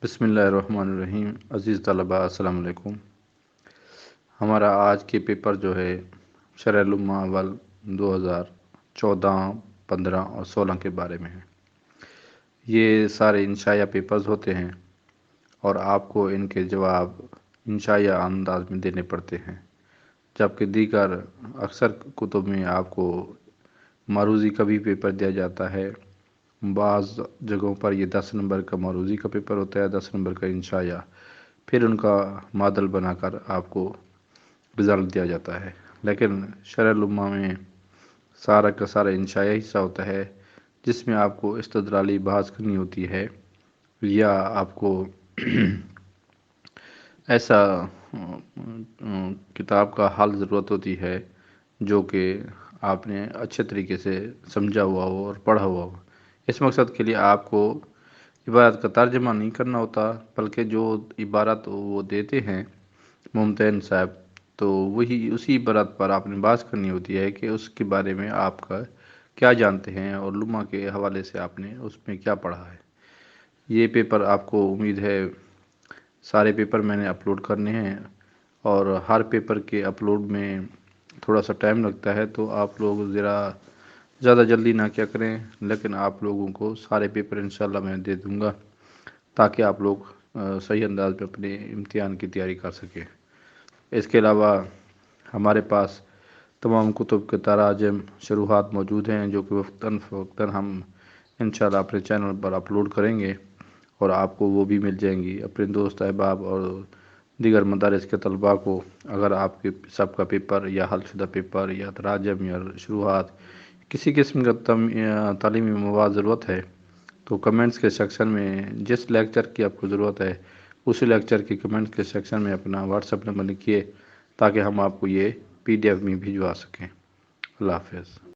بسم اللہ الرحمن الرحیم۔ عزیز طلباء السلام علیکم۔ ہمارا آج کے پیپر جو ہے شرح العلوم اول 2014، 15 اور 16 کے بارے میں ہے۔ یہ سارے انشائیہ پیپرز ہوتے ہیں اور آپ کو ان کے جواب انشائیہ انداز میں دینے پڑتے ہیں، جبکہ دیگر اکثر کتب میں آپ کو معروضی کا بھی پیپر دیا جاتا ہے۔ بعض جگہوں پر یہ 10 نمبر کا معروضی کا پیپر ہوتا ہے، 10 نمبر کا انشائیہ، پھر ان کا ماڈل بنا کر آپ کو رزلٹ دیا جاتا ہے۔ لیکن شرح العلوم میں سارا کا سارا انشائیہ حصہ ہوتا ہے، جس میں آپ کو استدلالی بحث کرنی ہوتی ہے یا آپ کو ایسا کتاب کا حل ضرورت ہوتی ہے جو کہ آپ نے اچھے طریقے سے سمجھا ہوا ہو اور پڑھا ہوا ہو۔ اس مقصد کے لیے آپ کو عبارت کا ترجمہ نہیں کرنا ہوتا، بلکہ جو عبارت وہ دیتے ہیں ممتحن صاحب، تو وہی اسی عبارت پر آپ نے بحث کرنی ہوتی ہے کہ اس کے بارے میں آپ کا کیا جانتے ہیں اور علماء کے حوالے سے آپ نے اس میں کیا پڑھا ہے۔ یہ پیپر آپ کو امید ہے سارے پیپر میں نے اپلوڈ کرنے ہیں، اور ہر پیپر کے اپلوڈ میں تھوڑا سا ٹائم لگتا ہے، تو آپ لوگ ذرا زیادہ جلدی نہ کیا کریں، لیکن آپ لوگوں کو سارے پیپر انشاءاللہ میں دے دوں گا تاکہ آپ لوگ صحیح انداز میں اپنے امتحان کی تیاری کر سکیں۔ اس کے علاوہ ہمارے پاس تمام کتب کے تراجم شروحات موجود ہیں، جو کہ وقتاً فوقتاً ہم انشاءاللہ اپنے چینل پر اپلوڈ کریں گے، اور آپ کو وہ بھی مل جائیں گی۔ اپنے دوست احباب اور دیگر مدارس کے طلباء کو اگر آپ کے سب کا پیپر یا حل شدہ پیپر یا تراجم یا شروحات کسی قسم کا تعلیمی مواد ضرورت ہے، تو کمنٹس کے سیکشن میں جس لیکچر کی آپ کو ضرورت ہے اسی لیکچر کی کمنٹس کے سیکشن میں اپنا واٹس ایپ نمبر لکھیے تاکہ ہم آپ کو یہ PDF میں بھجوا سکیں۔ اللہ حافظ۔